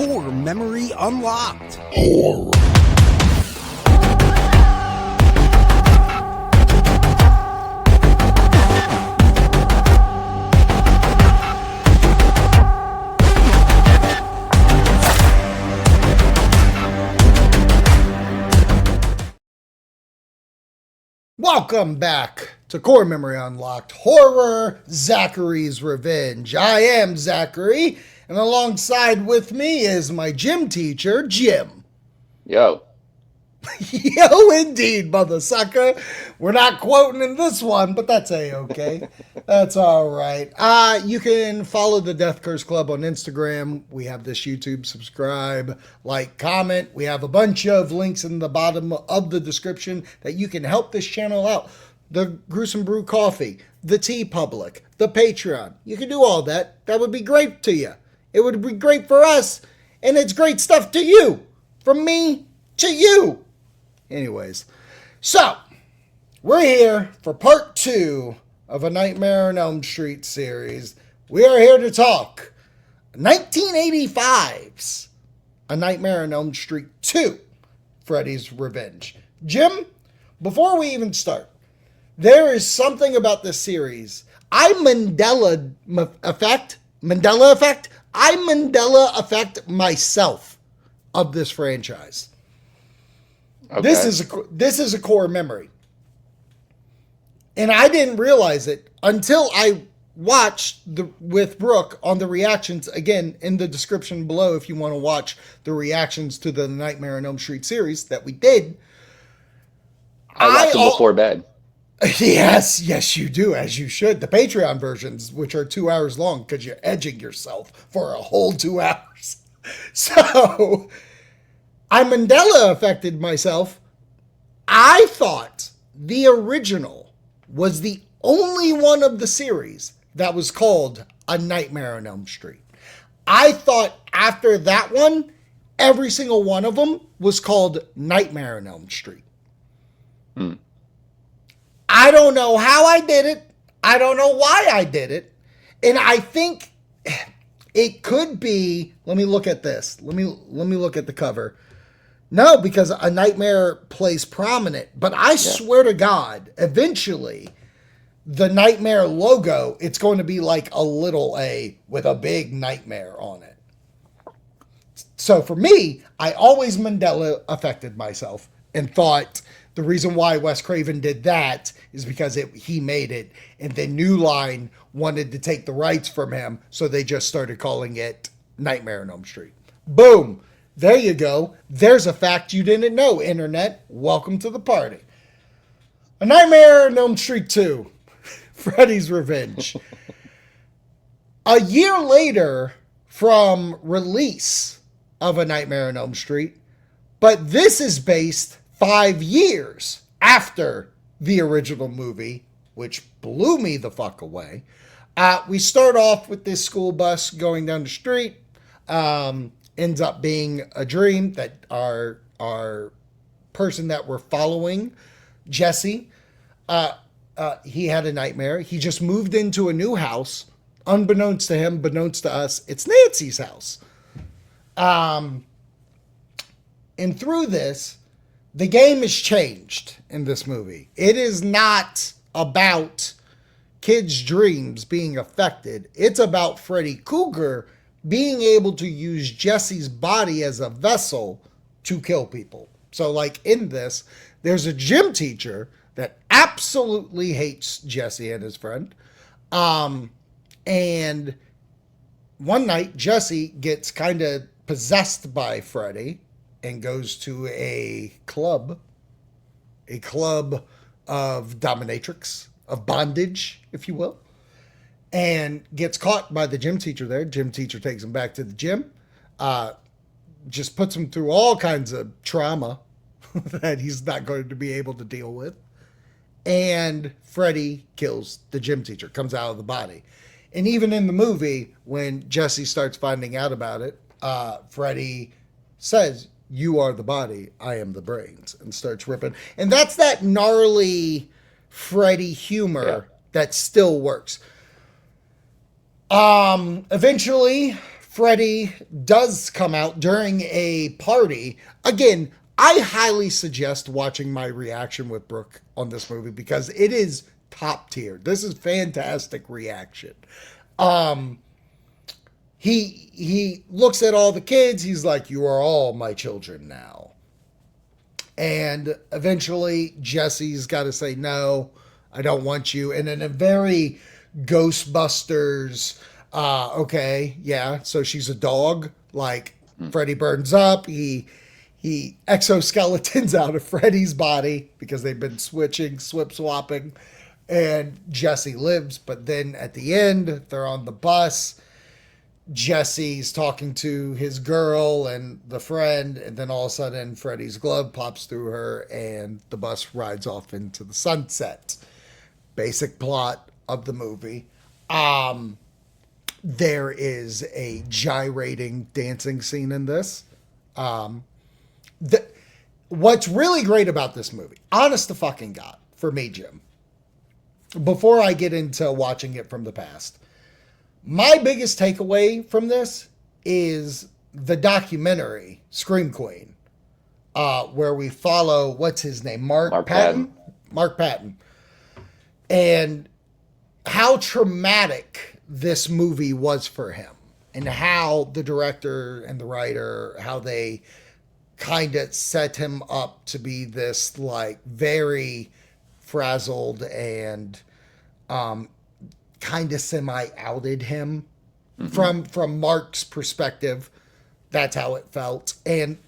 Core Memory Unlocked. Horror. Welcome back to Core Memory Unlocked Horror, Zachary's Revenge. I am Zachary, and alongside with me is my gym teacher, Jim. Yo. Yo, indeed, mother sucker. We're not quoting in this one, but that's A-okay. That's all right. You can follow the Death Curse Club on Instagram. We have this YouTube. Subscribe, like, comment. We have a bunch of links in the bottom of the description that you can help this channel out. The Gruesome Brew Coffee, the Tea Public, the Patreon. You can do all that. That would be great to you. It would be great for us, and it's great stuff to you. From me to you. Anyways, so we're here for part 2 of A Nightmare on Elm Street series. We are here to talk 1985's A Nightmare on Elm Street 2, Freddy's Revenge. Jim, before we even start, there is something about this series. I Mandela effect myself of this franchise. Okay. This is a core memory. And I didn't realize it until I watched with Brooke on the reactions, again, in the description below if you want to watch the reactions to the Nightmare on Elm Street series that we did. I watched them before bed. Yes, you do, as you should. The Patreon versions, which are 2 hours long because you're edging yourself for a whole 2 hours. So I Mandela affected myself. I thought the original was the only one of the series that was called A Nightmare on Elm Street. I thought after that one, every single one of them was called Nightmare on Elm Street. I don't know how I did it. I don't know why I did it. And I think it could be, let me look at this. Let me look at the cover. No, because A Nightmare plays prominent. But I swear to God, eventually, the Nightmare logo, it's going to be like a little A with a big nightmare on it. So for me, I always Mandela affected myself and thought the reason why Wes Craven did that is because he made it. And then New Line wanted to take the rights from him. So they just started calling it Nightmare on Elm Street. Boom. There you go. There's a fact you didn't know, Internet. Welcome to the party. A Nightmare on Elm Street 2, Freddy's Revenge. A year later from release of A Nightmare on Elm Street, but this is based 5 years after the original movie, which blew me the fuck away. We start off with this school bus going down the street. Ends up being a dream that our person that we're following, Jesse, he had a nightmare. He just moved into a new house, unbeknownst to him, beknownst to us. It's Nancy's house. And through this, the game is changed in this movie. It is not about kids' dreams being affected. It's about Freddy Krueger being able to use Jesse's body as a vessel to kill people. So like in this, there's a gym teacher that absolutely hates Jesse and his friend. And one night, Jesse gets kind of possessed by Freddy and goes to a club of dominatrix, of bondage, if you will. And gets caught by the gym teacher there. Gym teacher takes him back to the gym. Just puts him through all kinds of trauma that he's not going to be able to deal with. And Freddy kills the gym teacher, comes out of the body. And even in the movie, when Jesse starts finding out about it, Freddy says, "You are the body, I am the brains," and starts ripping. And that's that gnarly Freddy humor that still works. Eventually, Freddy does come out during a party. Again, I highly suggest watching my reaction with Brooke on this movie because it is top tier. This is fantastic reaction. He looks at all the kids. He's like, "You are all my children now." And eventually Jesse's got to say, "No, I don't want you." And in a very Ghostbusters, okay, yeah, so she's a dog. Like, Freddy burns up. He exoskeletons out of Freddy's body because they've been swapping. And Jesse lives. But then at the end, they're on the bus. Jesse's talking to his girl and the friend, and then all of a sudden Freddy's glove pops through her and the bus rides off into the sunset. Basic plot of the movie. There is a gyrating dancing scene in this. What's really great about this movie, honest to fucking God, for me, Jim, before I get into watching it from the past, my biggest takeaway from this is the documentary Scream Queen, where we follow, what's his name? Mark Patton? Mark Patton. And how traumatic this movie was for him, and how the director and the writer, how they kind of set him up to be this like very frazzled and kind of semi-outed him. From Mark's perspective. That's how it felt. And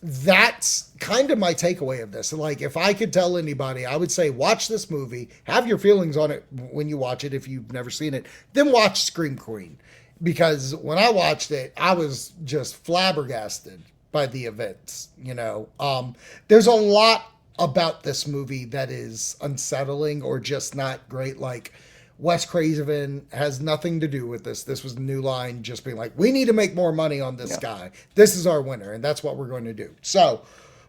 that's kind of my takeaway of this. Like, if I could tell anybody, I would say watch this movie, have your feelings on it when you watch it if you've never seen it, then watch Scream Queen. Because when I watched it, I was just flabbergasted by the events, you know. There's a lot about this movie that is unsettling or just not great. Like, Wes Craven has nothing to do with this. This was New Line just being like, we need to make more money on this guy. This is our winner, and that's what we're going to do. So,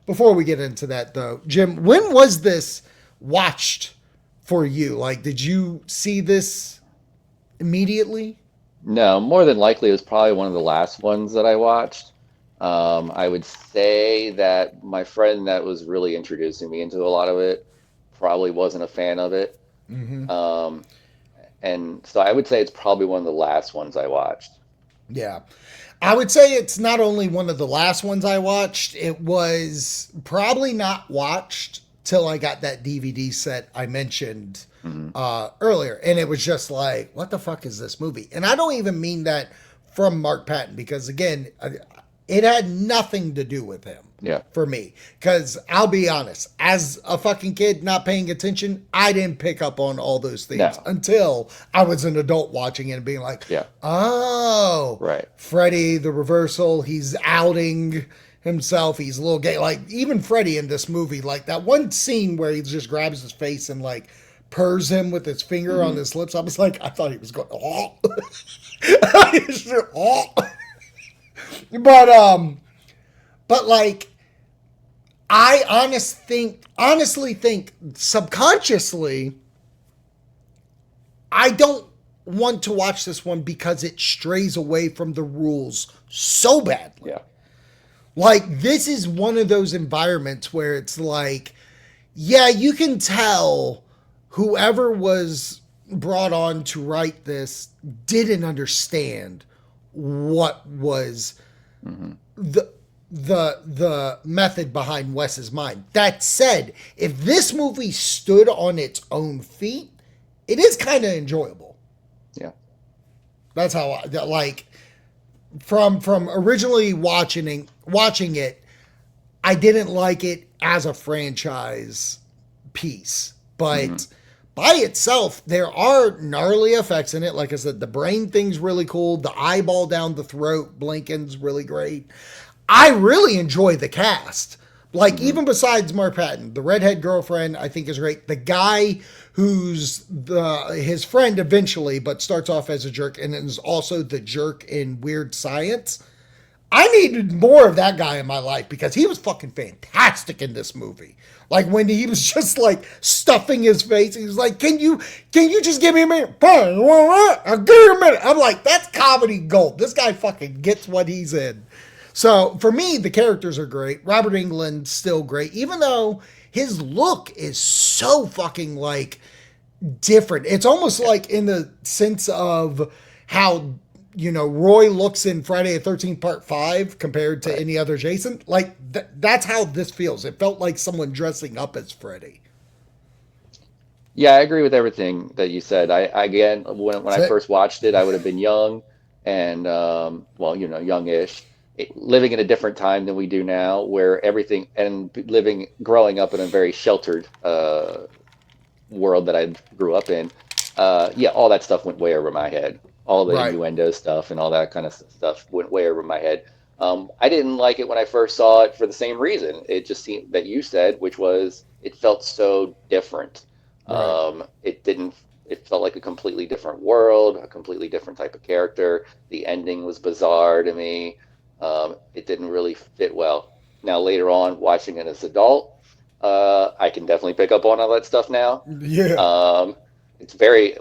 before we get into that, though, Jim, when was this watched for you? Like, did you see this immediately? No, more than likely it was probably one of the last ones that I watched. I would say that my friend that was really introducing me into a lot of it probably wasn't a fan of it. And so I would say it's probably one of the last ones I watched. Yeah. I would say it's not only one of the last ones I watched, it was probably not watched till I got that DVD set I mentioned earlier. And it was just like, what the fuck is this movie? And I don't even mean that from Mark Patton, because again, it had nothing to do with him. Yeah. For me. Because I'll be honest, as a fucking kid not paying attention, I didn't pick up on all those things until I was an adult watching it and being like, oh, right. Freddy, the reversal, he's outing himself, he's a little gay. Like, even Freddy in this movie, like that one scene where he just grabs his face and like purrs him with his finger on his lips. I was like, I thought he was going, oh. But like, I honestly think subconsciously, I don't want to watch this one because it strays away from the rules so badly. Yeah. Like, this is one of those environments where it's like, yeah, you can tell whoever was brought on to write this didn't understand what was the method behind Wes's mind. That said, if this movie stood on its own feet, it is kind of enjoyable. Yeah. That's how I like from originally watching it, I didn't like it as a franchise piece, but by itself, there are gnarly effects in it. Like I said, the brain thing's really cool. The eyeball down the throat blinking's really great. I really enjoy the cast. Like, even besides Mark Patton, the redhead girlfriend I think is great. The guy who's his friend eventually, but starts off as a jerk and is also the jerk in Weird Science. I needed more of that guy in my life because he was fucking fantastic in this movie. Like when he was just like stuffing his face, he was like, "Can you just give me a minute? Fine, I'll give you a minute." I'm like, that's comedy gold. This guy fucking gets what he's in. So for me, the characters are great. Robert Englund's still great, even though his look is so fucking like different. It's almost like in the sense of how Roy looks in Friday the 13th Part 5 compared to any other Jason. Like that's how this feels. It felt like someone dressing up as Freddy. Yeah, I agree with everything that you said. Again, when That's I it. first watched it, I would have been young and well, youngish, living in a different time than we do now, where everything and growing up in a very sheltered world that I grew up in. Yeah, all that stuff went way over my head. All the Right. innuendo stuff and all that kind of stuff went way over my head. I didn't like it when I first saw it for the same reason. It just seemed that you said, which was it felt so different. Right. It didn't. It felt like a completely different world, a completely different type of character. The ending was bizarre to me. It didn't really fit well. Now later on, watching it as an adult, I can definitely pick up on all that stuff now. Yeah. Um, it's very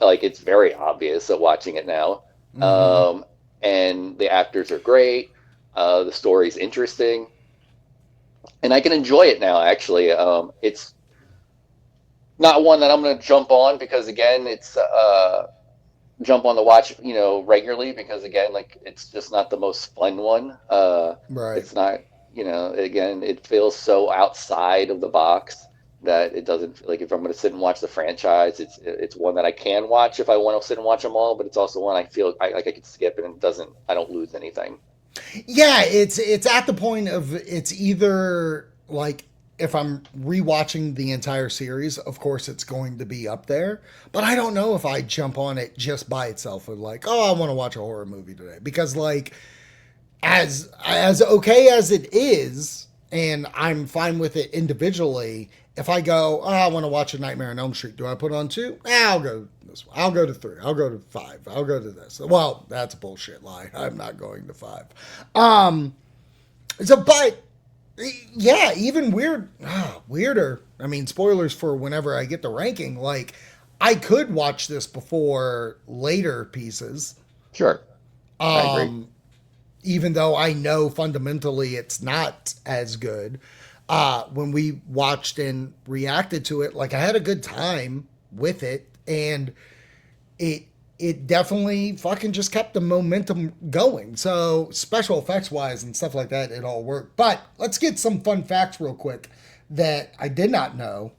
like it's very obvious that watching it now. Mm-hmm. Um, and the actors are great. The story's interesting, and I can enjoy it now. Actually, it's not one that I'm going to jump on because again, it's jump on the watch, regularly because again, like it's just not the most fun one. Right. It's not, again, it feels so outside of the box that it doesn't like if I'm going to sit and watch the franchise, it's one that I can watch if I want to sit and watch them all, but it's also one I feel like I could skip and I don't lose anything. Yeah, it's at the point of it's either like if I'm rewatching the entire series, of course it's going to be up there. But I don't know if I jump on it just by itself and like, oh, I want to watch a horror movie today. Because like as okay as it is, and I'm fine with it individually, if I go, oh, I want to watch a Nightmare on Elm Street, do I put on two? I'll go this one. I'll go to three. I'll go to five. I'll go to this. Well, that's a bullshit lie. I'm not going to five. Um, but yeah, even weirder. I mean, spoilers for whenever I get the ranking. Like, I could watch this before later pieces, Sure, I agree. even though I know fundamentally it's not as good. When we watched and reacted to it, like I had a good time with it, and it it definitely fucking just kept the momentum going. So special effects wise and stuff like that, it all worked. But let's get some fun facts real quick that I did not know.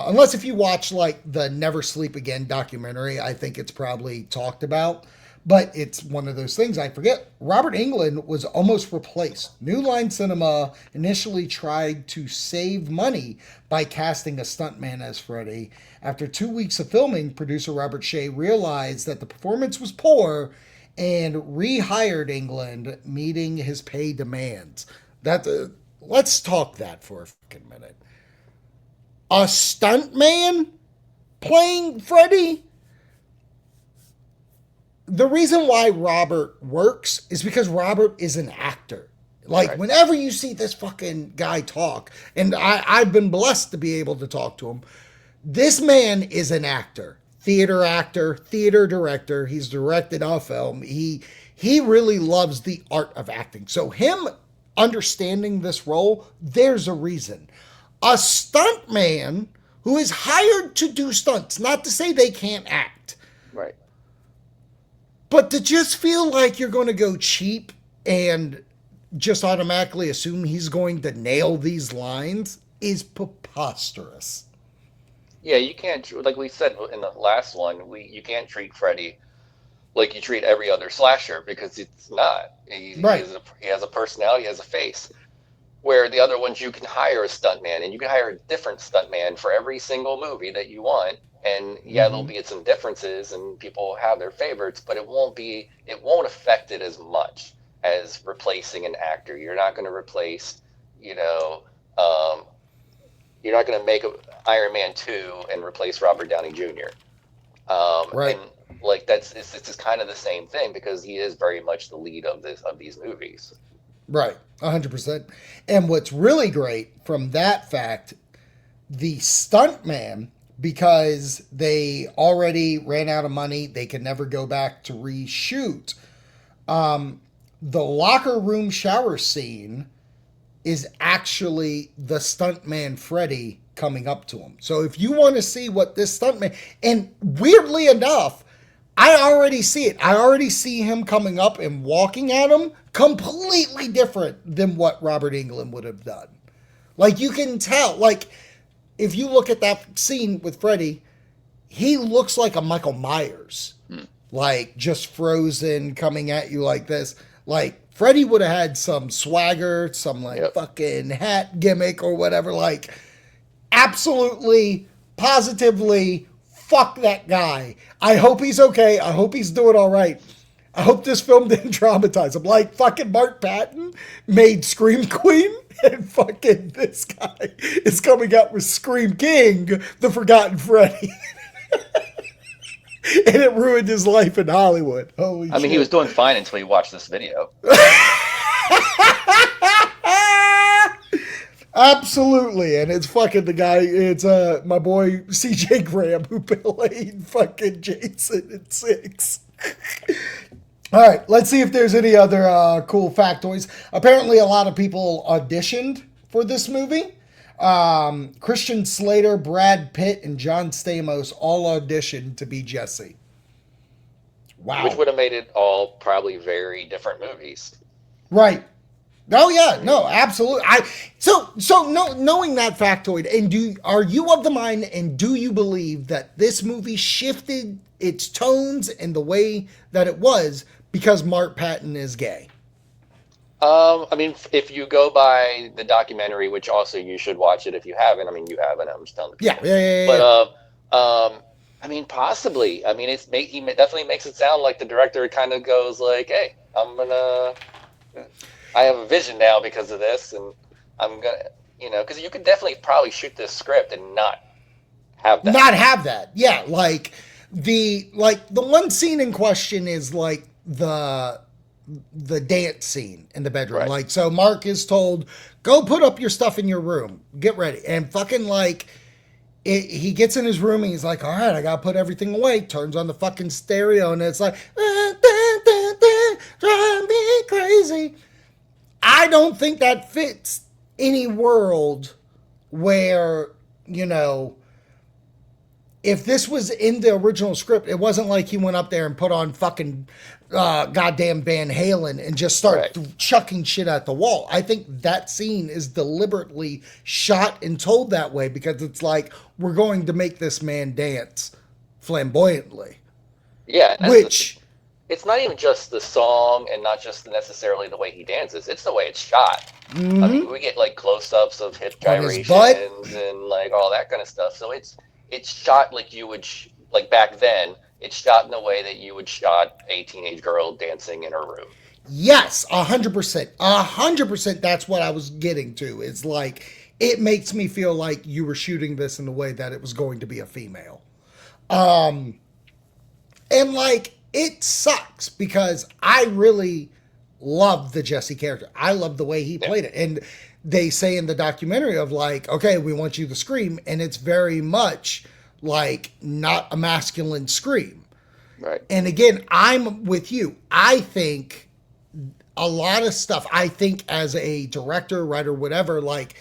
Unless if you watch like the Never Sleep Again documentary, I think it's probably talked about. But it's one of those things I forget. Robert Englund was almost replaced. New Line Cinema initially tried to save money by casting a stuntman as Freddy. After 2 weeks of filming, producer Robert Shea realized that the performance was poor and rehired Englund, meeting his pay demands. Let's talk that for a fucking minute. A stuntman playing Freddy? The reason why Robert works is because Robert is an actor. Like, Right. whenever you see this fucking guy talk, and I've been blessed to be able to talk to him, this man is an actor, theater director. He's directed a film. He really loves the art of acting. So him understanding this role, there's a reason. A stunt man who is hired to do stunts, not to say they can't act, Right. but to just feel like you're going to go cheap and just automatically assume he's going to nail these lines is preposterous. Yeah, you can't like we said in the last one, we you can't treat Freddy like you treat every other slasher because it's not. Right. He has a personality, he has a face. Where the other ones you can hire a stuntman and you can hire a different stuntman for every single movie that you want. And yeah, there'll Mm-hmm. be some differences and people have their favorites, but it won't affect it as much as replacing an actor. You're not going to replace, you know, um, you're not going to make Iron Man 2 and replace Robert Downey Jr. And Right. like it's just kind of the same thing because he is very much the lead of these movies. Right, 100%. And what's really great from that fact, the stuntman, because they already ran out of money, they can never go back to reshoot. The locker room shower scene is actually the stuntman Freddy coming up to him. So if you want to see what this stuntman, and weirdly enough, I already see it. I already see him coming up and walking at him completely different than what Robert Englund would have done. Like, you can tell, like, if you look at that scene with Freddy, he looks like a Michael Myers. Like, just frozen, coming at you like this. Like, Freddy would have had some swagger, some, like, fucking hat gimmick or whatever. Like, absolutely, positively, fuck that guy. I hope he's okay. I hope he's doing all right. I hope this film didn't traumatize him. Like fucking Mark Patton made Scream Queen, and fucking this guy is coming out with Scream King, the Forgotten Freddy. And it ruined his life in Hollywood. Holy shit. I mean, he was doing fine until he watched this video. Absolutely, and it's fucking the guy, it's my boy CJ Graham who played fucking Jason in 6. All right, let's see if there's any other cool factoids. Apparently a lot of people auditioned for this movie. Christian Slater, Brad Pitt, and John Stamos all auditioned to be Jesse. Wow. Which would have made it all probably very different movies. Right. Oh yeah, no, absolutely. Knowing that factoid, and are you of the mind, and do you believe that this movie shifted its tones and the way that it was because Mark Patton is gay? I mean, if you go by the documentary, which also you should watch it if you haven't. I mean, you haven't. I'm just telling the people. Yeah. But I mean, possibly. I mean, he definitely makes it sound like the director kind of goes like, "Hey, I have a vision now because of this, and I'm gonna, because you could definitely probably shoot this script and not have that. Not have that, yeah. Like the one scene in question is like the dance scene in the bedroom. Right. Like, so Mark is told, "Go put up your stuff in your room, get ready," and fucking like. He gets in his room and he's like, "All right, I gotta put everything away." Turns on the fucking stereo and it's like, drive me crazy. I don't think that fits any world where, if this was in the original script, it wasn't like he went up there and put on fucking goddamn Van Halen and just started chucking shit at the wall. I think that scene is deliberately shot and told that way because it's like, we're going to make this man dance flamboyantly. Yeah. Which... It's not even just the song and not just necessarily the way he dances. It's the way it's shot. Mm-hmm. I mean, we get like close-ups of hip gyrations and like all that kind of stuff. So it's shot like you would, like back then, it's shot in the way that you would shot a teenage girl dancing in her room. Yes, 100%. 100% that's what I was getting to. It's like, it makes me feel like you were shooting this in the way that it was going to be a female. And like, it sucks because I really love the Jesse character. I love the way he played it. And they say in the documentary of like, okay, we want you to scream. And it's very much like not a masculine scream. Right. And again, I'm with you. I think a lot of stuff, I think as a director, writer, whatever, like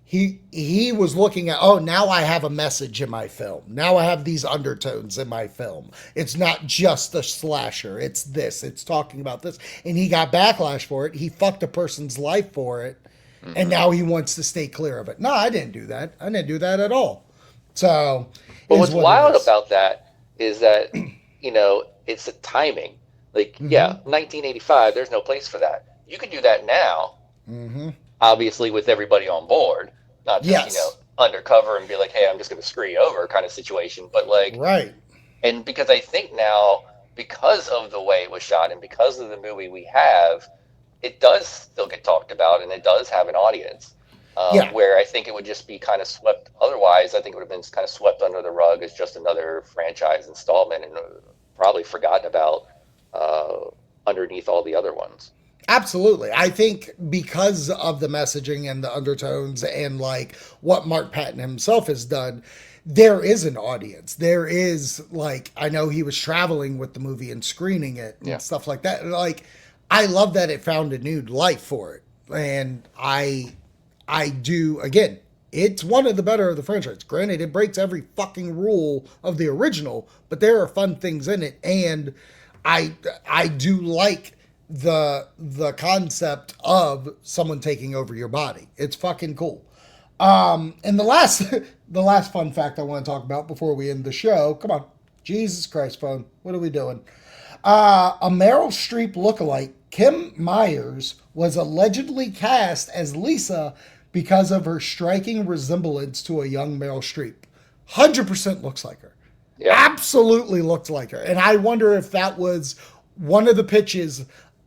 he was looking at, oh, now I have a message in my film. Now I have these undertones in my film. It's not just a slasher. It's this. It's talking about this. And he got backlash for it. He fucked a person's life for it. Mm-hmm. And now he wants to stay clear of it. No, I didn't do that. I didn't do that at all. So, but what's wild about that is that, it's the timing. Like, yeah, 1985, there's no place for that. You could do that now, obviously with everybody on board. Not just, undercover and be like, hey, I'm just going to screw you over kind of situation. But like, right. And because I think now, because of the way it was shot and because of the movie we have, it does still get talked about and it does have an audience. Where I think it would just be kind of swept. Otherwise, I think it would have been kind of swept under the rug as just another franchise installment. And probably forgotten about underneath all the other ones. Absolutely. I think because of the messaging and the undertones and like what Mark Patton himself has done, there is an audience. There is like, I know he was traveling with the movie and screening it and Yeah. stuff like that. Like, I love that it found a new life for it. And I do, again, it's one of the better of the franchise. Granted, it breaks every fucking rule of the original, but there are fun things in it. And I do like the concept of someone taking over your body. It's fucking cool. And the last the last fun fact I want to talk about before we end the show. Come on, Jesus Christ, phone. What are we doing? A Meryl Streep lookalike, Kim Myers, was allegedly cast as Lisa because of her striking resemblance to a young Meryl Streep. 100% looks like her. Yeah. Absolutely looked like her. And I wonder if that was one of the pitches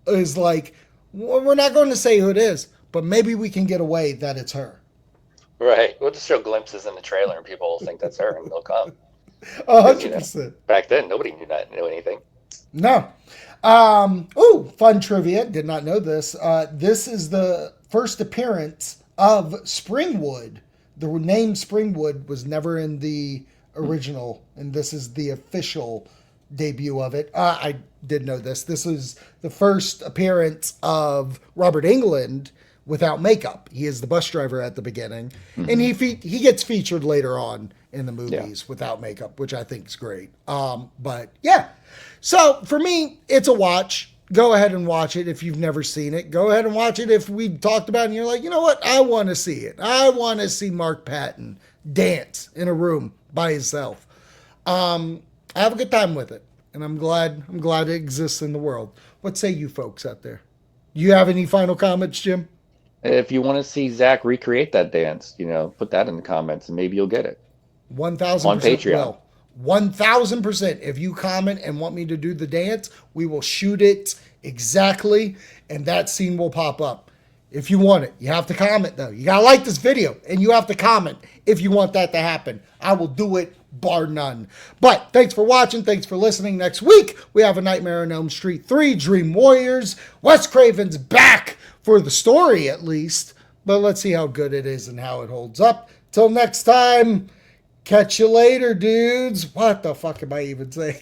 is like, well, we're not going to say who it is, but maybe we can get away that it's her. Right. We'll just show glimpses in the trailer and people will think that's her and they'll come. 100%. Back then, nobody knew anything. No. Fun trivia. Did not know this. This is the first appearance of Springwood. The name Springwood was never in the original, and this is the official debut of it. I did know this. This is the first appearance of Robert Englund without makeup. He is the bus driver at the beginning, and he gets featured later on in the movies without makeup, which I think is great. But yeah, so for me, it's a watch. Go ahead and watch it if you've never seen it. Go ahead and watch it if we talked about it and you're like, you know what? I want to see it. I want to see Mark Patton dance in a room by himself. I have a good time with it, and I'm glad it exists in the world. What say you folks out there? You have any final comments, Jim? If you want to see Zach recreate that dance, put that in the comments and maybe you'll get it. 1,000% On Patreon. will. 1,000%. If you comment and want me to do the dance, we will shoot it exactly, and that scene will pop up. If you want it, you have to comment though. You gotta like this video, and you have to comment if you want that to happen. I will do it, bar none. But thanks for watching. Thanks for listening. Next week, we have A Nightmare on Elm Street 3, Dream Warriors. Wes Craven's back for the story, at least. But let's see how good it is and how it holds up. Till next time, catch you later, dudes. What the fuck am I even saying?